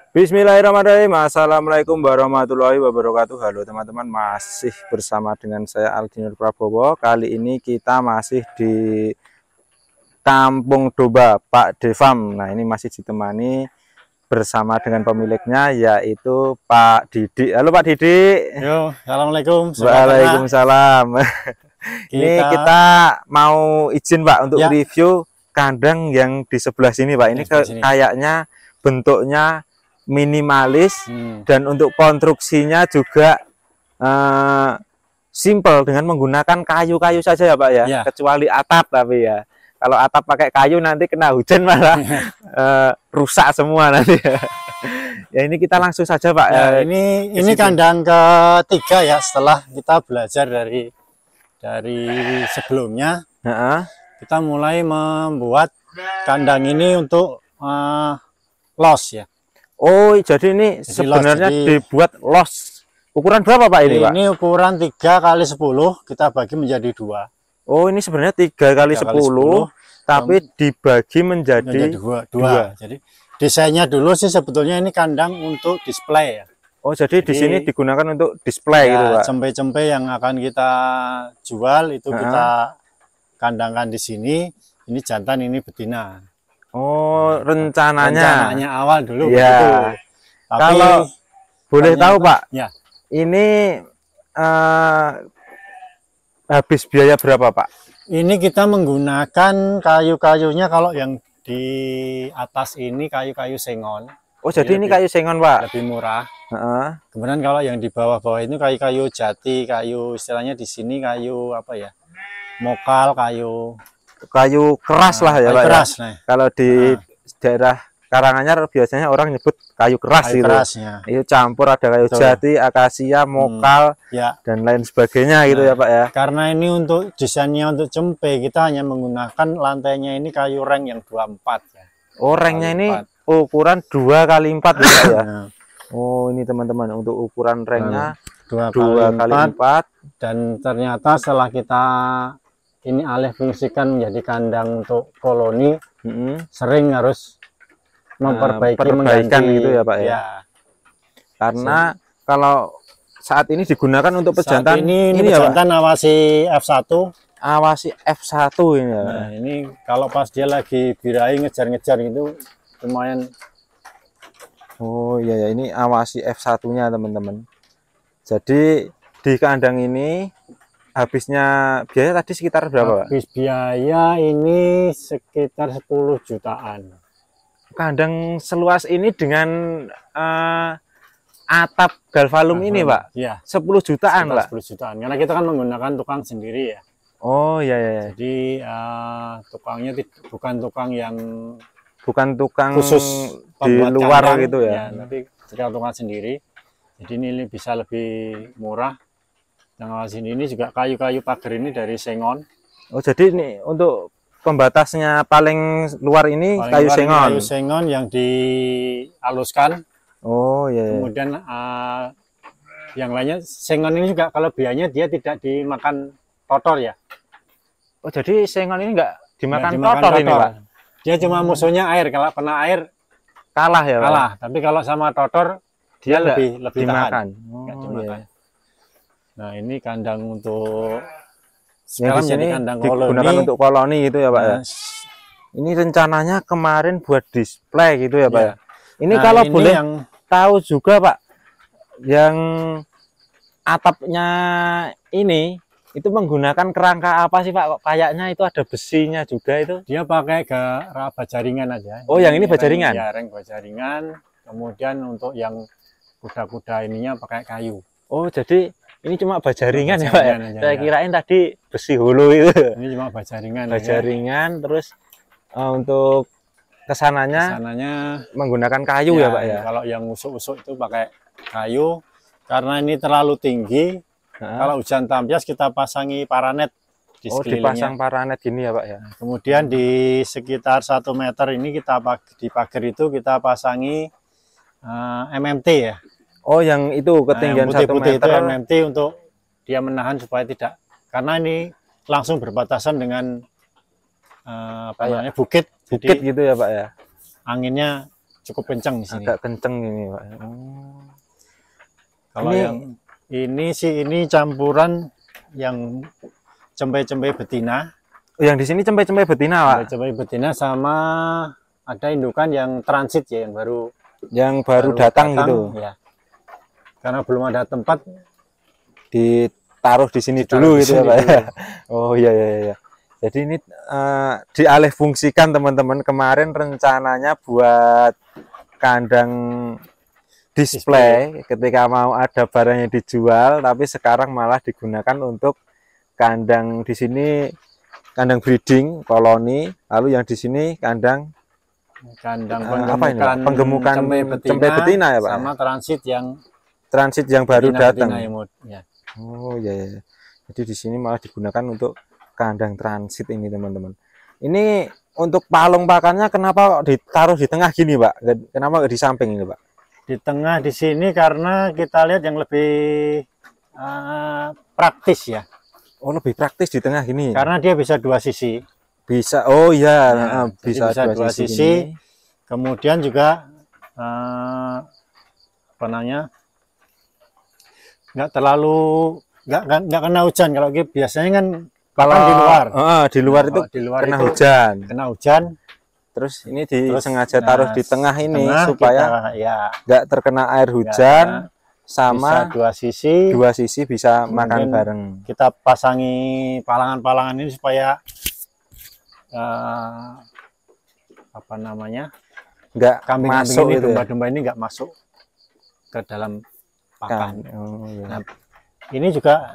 Bismillahirrahmanirrahim. Assalamualaikum warahmatullahi wabarakatuh. Halo teman-teman, masih bersama dengan saya Aldi Nur Prabowo. Kali ini kita masih di Kampung Domba Pak Devam. Nah, ini masih ditemani bersama dengan pemiliknya, yaitu Pak Didik. Halo Pak Didik. Yo, assalamualaikum. Waalaikumsalam. Ini kita mau izin Pak untuk review kandang yang di sebelah sini Pak. Ini kayaknya bentuknya minimalis dan untuk konstruksinya juga simple dengan menggunakan kayu-kayu saja ya Pak ya, kecuali atap. Tapi ya kalau atap pakai kayu nanti kena hujan malah rusak semua nanti. Ya ini kita langsung saja Pak. Ya, ini kandang ketiga ya setelah kita belajar dari sebelumnya. Kita mulai membuat kandang ini untuk los ya. Oh, jadi ini sebenarnya dibuat los. Ukuran berapa Pak ini Pak? Ini ukuran 3 kali 10, kita bagi menjadi 2. Oh, ini sebenarnya 3 kali 10, tapi dibagi menjadi dua. Jadi desainnya dulu sih sebetulnya ini kandang untuk display ya. Oh, jadi di sini digunakan untuk display gitu Pak. Cempe-cempe yang akan kita jual itu kita kandangkan di sini. Ini jantan, ini betina. Oh, rencananya awal dulu ya. Tapi kalau boleh tahu Pak, ya, ini habis biaya berapa Pak? Ini kita menggunakan kayu-kayunya, kalau yang di atas ini kayu-kayu sengon. Oh, jadi ini kayu sengon Pak? Lebih murah. Kemudian kalau yang di bawah-bawah ini kayu-kayu jati, kayu istilahnya di sini kayu apa ya? Mokal, kayu keras lah ya Pak. Keras, ya. Kalau di daerah Karanganyar biasanya orang nyebut kayu keras gitu. Itu campur ada kayu jati, akasia, mokal, dan lain sebagainya gitu ya Pak ya. Karena ini untuk desainnya untuk cempe, kita hanya menggunakan lantainya ini kayu reng yang 24 ya. Oh, rengnya ini ukuran 2 kali 4 gitu ya. Oh, ini teman-teman untuk ukuran rengnya 2 kali 4. Dan ternyata setelah kita ini alih fungsikan menjadi kandang untuk koloni, sering harus memperbaikan gitu ya Pak ya. Karena kalau saat ini digunakan untuk pejantan, ini pejantan ya, Awasi F1. Awasi F1 ini ya. Nah, ini kalau pas dia lagi birahi ngejar-ngejar itu lumayan. Oh iya ya, ini Awasi F1-nya teman-teman. Jadi di kandang ini habisnya biaya tadi sekitar berapa Pak? Habis biaya ini sekitar 10 jutaan. Kandang seluas ini dengan atap galvalum ini Pak? Iya. 10 jutaan Pak? 10 jutaan, karena kita kan menggunakan tukang sendiri ya. Oh iya ya. Jadi tukangnya bukan tukang khusus di luar kandang, gitu ya. Tapi kita tukang sendiri. Jadi ini bisa lebih murah. Yang sini ini juga kayu-kayu pagar ini dari sengon. Oh, jadi ini untuk pembatasnya paling luar ini kayu sengon. Kayu sengon yang dihaluskan. Oh iya. Kemudian yang lainnya sengon ini juga kalau biayanya dia tidak dimakan totor ya. Oh, jadi sengon ini enggak dimakan totor ini Pak? Dia cuma musuhnya air. Kalau kena air kalah ya Pak? Kalah. Tapi kalau sama totor dia lebih dimakan. Iya. Nah, ini kandang untuk sekarang jadi kandang digunakan untuk koloni gitu ya Pak ya. Ini rencananya kemarin buat display gitu ya Pak ya. Ini kalau ini boleh tahu juga Pak, yang atapnya ini itu menggunakan kerangka apa sih Pak? Kayaknya itu ada besinya juga itu. Dia pakai bajaringan aja. Oh, yang ini bajaringan? Ya, reng bajaringan. Kemudian untuk yang kuda-kuda ininya pakai kayu. Oh, jadi ini cuma bajaringan ya Pak ya? Saya kirain tadi besi hulu itu. Ini cuma bajaringan. Bajaringan terus untuk kesananya menggunakan kayu ya Pak ya? Kalau yang usuk-usuk itu pakai kayu. Karena ini terlalu tinggi. Kalau hujan tampias kita pasangi paranet di sekelilingnya. Dipasang paranet gini ya Pak ya? Kemudian di sekitar 1 meter ini kita di pagar itu kita pasangi MMT ya. Oh, yang itu ketinggian 1 meter itu MMT untuk dia menahan supaya tidak, karena ini langsung berbatasan dengan bukit gitu ya Pak ya. Anginnya cukup kencang di sini. Agak kenceng ini, Pak. Kalau yang ini sih ini campuran yang cempe-cempe betina. Yang di sini cempe-cempe betina, Pak. Cempe-cempe betina sama ada indukan yang transit ya, yang baru datang gitu. Ya. Karena belum ada tempat ditaruh di sini dulu gitu ya, Pak. Oh iya iya. Jadi ini dialih fungsikan teman-teman. Kemarin rencananya buat kandang display ketika mau ada barang yang dijual, tapi sekarang malah digunakan untuk kandang di sini, kandang breeding koloni, lalu yang di sini kandang penggemukan cempe betina ya, Pak. Sama transit yang baru datang. Ya. Oh iya. Jadi di sini malah digunakan untuk kandang transit ini teman-teman. Ini untuk palung pakannya kenapa ditaruh di tengah gini, Pak? Kenapa nggak di samping ini, Pak? Di tengah di sini karena kita lihat yang lebih praktis ya. Oh, lebih praktis di tengah gini. Karena dia bisa dua sisi. Bisa. Oh iya, nah, bisa dua sisi. Kemudian juga apa namanya? Nggak terlalu nggak kena hujan. Kalau biasanya kan di luar. Di luar itu kena hujan. Kena hujan. Terus ini disengaja taruh di tengah ini supaya nggak terkena air hujan, sama bisa dua sisi bisa makan bareng. Kita pasangi palangan-palangan ini supaya apa namanya, nggak masuk ini, domba-domba ini nggak masuk ke dalam pakan. Nah, ini juga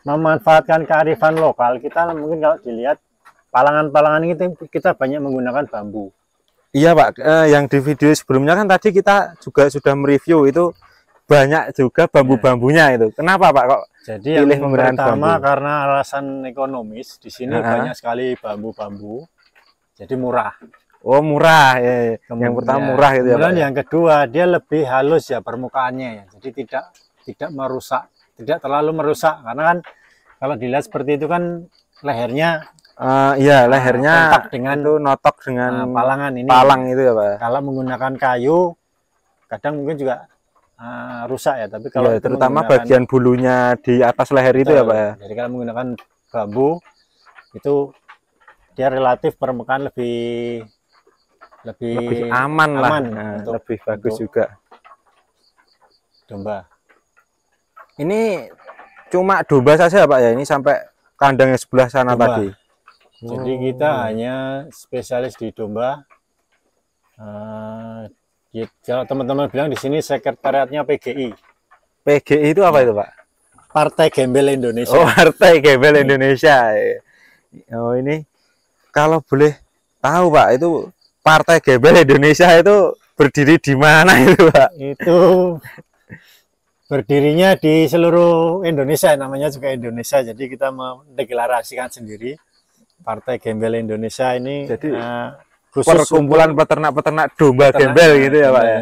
memanfaatkan kearifan lokal. Kita mungkin kalau dilihat palangan-palangan ini kita banyak menggunakan bambu. Iya, Pak. Yang di video sebelumnya kan tadi kita juga sudah mereview itu banyak juga bambu-bambunya itu. Kenapa, Pak, kok jadi pilih menggunakan pertama bambu? Karena alasan ekonomis. Di sini banyak sekali bambu-bambu. Jadi murah. Oh, murah ya. Yang pertama murah gitu ya, Pak. Dan yang kedua dia lebih halus ya permukaannya ya. Jadi tidak merusak, tidak terlalu merusak, karena kan kalau dilihat seperti itu kan lehernya iya, lehernya notok dengan palangan ini. Palang itu ya, Pak. Kalau menggunakan kayu kadang mungkin juga rusak ya, tapi kalau terutama bagian bulunya di atas leher itu ya, Pak ya. Jadi kalau menggunakan bambu itu dia relatif permukaan lebih aman lah, lebih bagus juga. Domba. Ini cuma domba saja, Pak ya. Ini sampai kandangnya sebelah sana tadi. Jadi kita hanya spesialis di domba. Kalau teman-teman bilang di sini sekretariatnya PGI. PGI itu apa itu, Pak? Partai Gembel Indonesia. Oh, Partai Gembel Indonesia. Oh, ini kalau boleh tahu, Pak, itu Partai Gembel Indonesia itu berdiri di mana itu, Pak? Itu berdirinya di seluruh Indonesia, namanya juga Indonesia. Jadi kita mendeklarasikan sendiri Partai Gembel Indonesia ini. Jadi khusus perkumpulan peternak-peternak domba gembel gitu ya, Pak ya.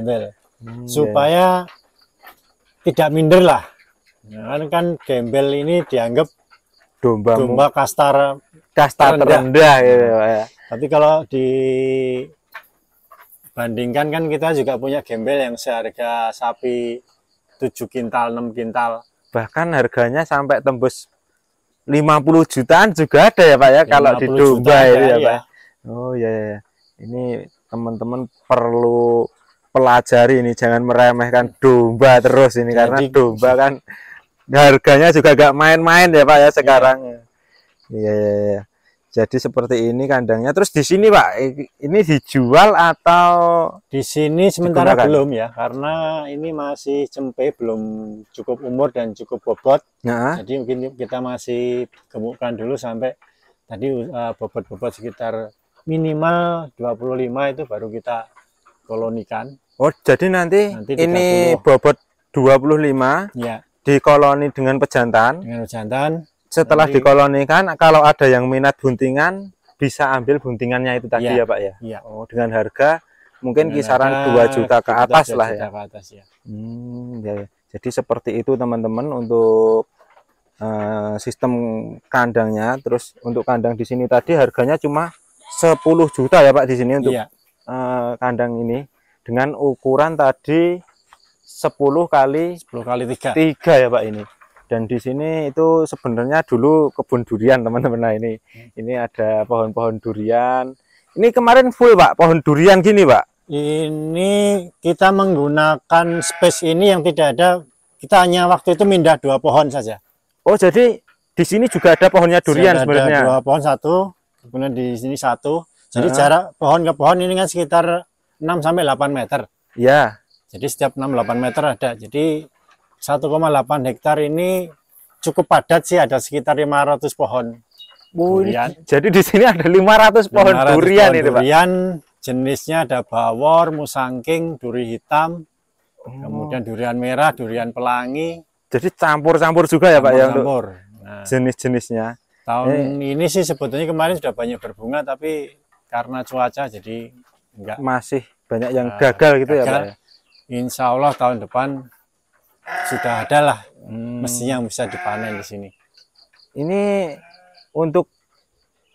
Supaya tidak minder lah. Kan gembel ini dianggap domba kasta terendah gitu ya, Pak ya. Tapi kalau dibandingkan kan kita juga punya gembel yang seharga sapi 7 kintal, 6 kintal. Bahkan harganya sampai tembus 50 jutaan juga ada ya, Pak ya, kalau di domba itu ya, Pak. Oh ya. Ini teman-teman perlu pelajari ini, jangan meremehkan domba terus ini. Jadi, karena domba kan harganya juga gak main-main ya, Pak ya sekarang. Iya. Jadi seperti ini kandangnya. Terus di sini, Pak, ini dijual atau di sini sementara digunakan? Belum ya, karena ini masih cempe, belum cukup umur dan cukup bobot. Jadi mungkin kita masih gemukkan dulu sampai tadi bobot-bobot sekitar minimal 25 itu baru kita kolonikan. Oh, jadi nanti ini bobot 25 ya, dikoloni dengan pejantan. Dengan pejantan. Setelah dikolonikan, kalau ada yang minat buntingan bisa ambil buntingannya itu tadi ya, Pak ya. Iya. Oh, dengan harga mungkin kisaran 2 juta ke atas lah ya. Ke atas, ya. Ya. Jadi seperti itu teman-teman untuk sistem kandangnya. Terus untuk kandang di sini tadi harganya cuma 10 juta ya, Pak, di sini untuk kandang ini. dengan ukuran tadi 10 kali 3 ya Pak ini. Dan di sini itu sebenarnya dulu kebun durian teman-teman. Nah ini ada pohon-pohon durian. Ini kemarin full Pak pohon durian gini Pak. Ini kita menggunakan space ini yang tidak ada, kita hanya waktu itu mindah 2 pohon saja. Oh jadi di sini juga ada pohonnya durian sebenarnya. Ada 2 pohon, 1, kemudian di sini 1. Jadi jarak pohon ke pohon ini kan sekitar 6 sampai 8 meter. Ya. Jadi setiap 6-8 meter ada. Jadi 1,8 hektar ini cukup padat sih, ada sekitar 500 pohon durian. Jadi di sini ada 500 pohon durian itu, Pak. Durian jenisnya ada bawor, musangking, duri hitam, kemudian durian merah, durian pelangi. Jadi campur-campur juga ya, Pak ya, untuk nah, jenis-jenisnya. Tahun ini sih sebetulnya kemarin sudah banyak berbunga, tapi karena cuaca jadi enggak, masih banyak yang gagal gitu ya Pak ya? Insya Allah tahun depan sudah ada lah mestinya yang bisa dipanen di sini. Ini untuk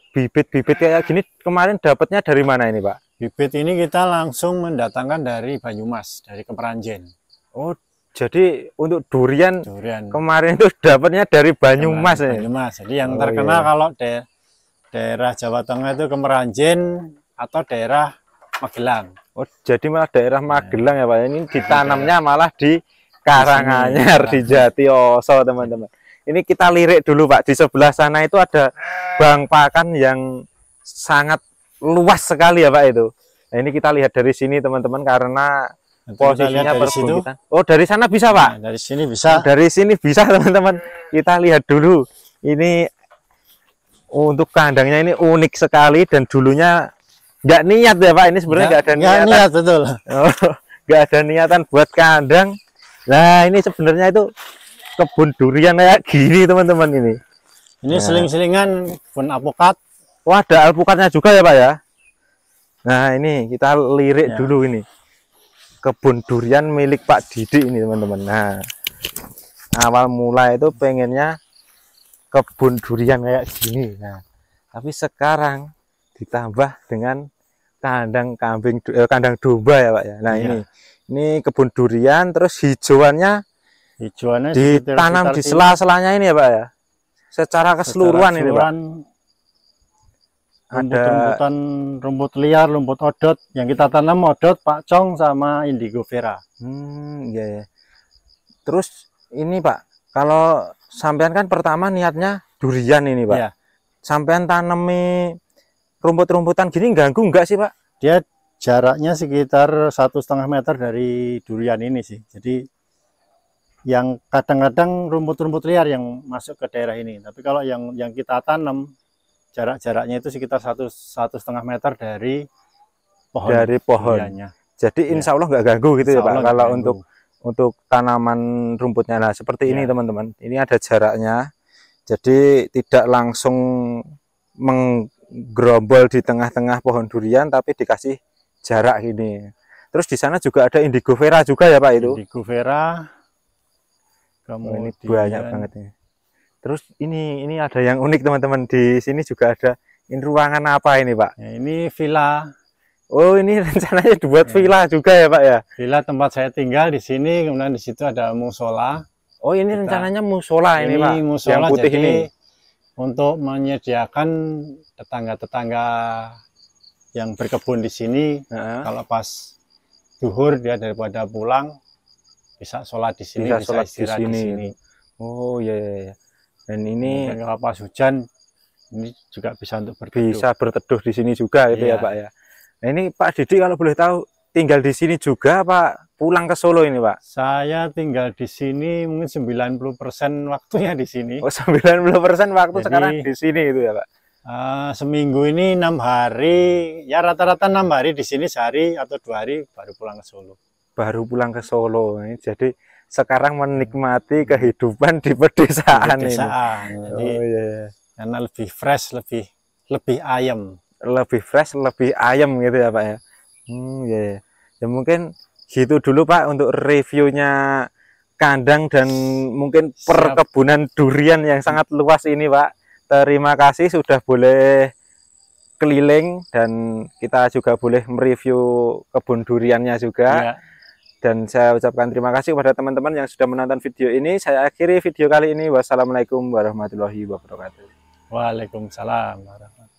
bibit-bibit kayak gini kemarin dapatnya dari mana ini Pak? Bibit ini kita langsung mendatangkan dari Banyumas, dari Kemeranjen. Oh jadi untuk durian kemarin itu dapatnya dari Banyumas ya? Banyumas, jadi yang terkenal kalau daerah Jawa Tengah itu Kemeranjen atau daerah Magelang. Oh, jadi malah daerah Magelang ya Pak. Ini ditanamnya malah di Karanganyar, di Jatioso teman-teman. Ini kita lirik dulu Pak. Di sebelah sana itu ada bang pakan yang sangat luas sekali ya Pak itu. Nah, ini kita lihat dari sini teman-teman karena posisinya perbukitan. Oh, dari sana bisa Pak? Nah, dari sini bisa. Dari sini bisa teman-teman. Kita lihat dulu. Ini untuk kandangnya ini unik sekali dan dulunya nggak niat ya Pak, ini sebenarnya nggak ada niatan. Niat betul. Nggak ada niatan buat kandang. Nah ini sebenarnya itu kebun durian kayak gini teman-teman ini. Ini seling-selingan kebun alpukat. Wah ada alpukatnya juga ya Pak ya. Nah ini kita lirik dulu ini kebun durian milik Pak Didik ini teman-teman. Nah awal mula itu pengennya kebun durian kayak gini. Nah tapi sekarang ditambah dengan kandang kambing, kandang domba ya Pak ya. Nah ini kebun durian, terus hijauannya ditanam di sela-selanya ini ya Pak ya. Secara keseluruhan ini Pak. Ada rumput liar, rumput odot yang kita tanam odot, pakcong sama indigo vera. Ya. Terus ini Pak, kalau sampean kan pertama niatnya durian ini Pak. Ya. Sampean tanami rumput-rumputan gini ganggu enggak sih Pak? Dia jaraknya sekitar 1,5 meter dari durian ini sih. Jadi yang kadang-kadang rumput-rumput liar yang masuk ke daerah ini. Tapi kalau yang kita tanam jaraknya itu sekitar 1,5 meter dari pohon. Dari pohon. Duriannya. Jadi insya Allah nggak ganggu gitu ya Pak. Kalau untuk tanaman rumputnya. Nah seperti ini teman-teman. Ini ada jaraknya. Jadi tidak langsung menggerombol di tengah-tengah pohon durian, tapi dikasih jarak gini. Terus di sana juga ada indigo vera juga ya Pak itu? Indigo vera. Kemudian ini banyak banget ini. Terus ini ada yang unik teman-teman, di sini juga ada. Ini ruangan apa ini Pak? Ya, ini villa. Oh ini rencananya dibuat villa juga ya Pak ya? Villa tempat saya tinggal di sini, kemudian di situ ada musola. Oh ini rencananya musola ini Pak? Musola, yang putih jadi, ini. Untuk menyediakan tetangga-tetangga yang berkebun di sini, kalau pas zuhur dia daripada pulang bisa sholat di sini, bisa sholat di sini. Oh iya. Dan ini kalau pas hujan ini juga bisa untuk berteduh. Bisa berteduh di sini juga gitu ya Pak ya. Nah ini Pak Didi kalau boleh tahu tinggal di sini juga Pak, pulang ke Solo ini Pak? Saya tinggal di sini mungkin 90% waktunya di sini. Oh 90% waktu jadi, sekarang di sini itu ya Pak? Seminggu ini 6 hari, ya rata-rata 6 hari di sini, sehari atau 2 hari baru pulang ke Solo. Baru pulang ke Solo, jadi sekarang menikmati kehidupan di pedesaan ini. Jadi, karena lebih fresh, lebih ayam. Lebih fresh, lebih ayam gitu ya Pak ya? Ya mungkin gitu dulu Pak untuk reviewnya kandang dan mungkin perkebunan durian yang sangat luas ini Pak. Terima kasih sudah boleh keliling dan kita juga boleh mereview kebun duriannya juga. Dan saya ucapkan terima kasih kepada teman-teman yang sudah menonton video ini. Saya akhiri video kali ini. Wassalamualaikum warahmatullahi wabarakatuh. Waalaikumsalam warahmatullahi wabarakatuh.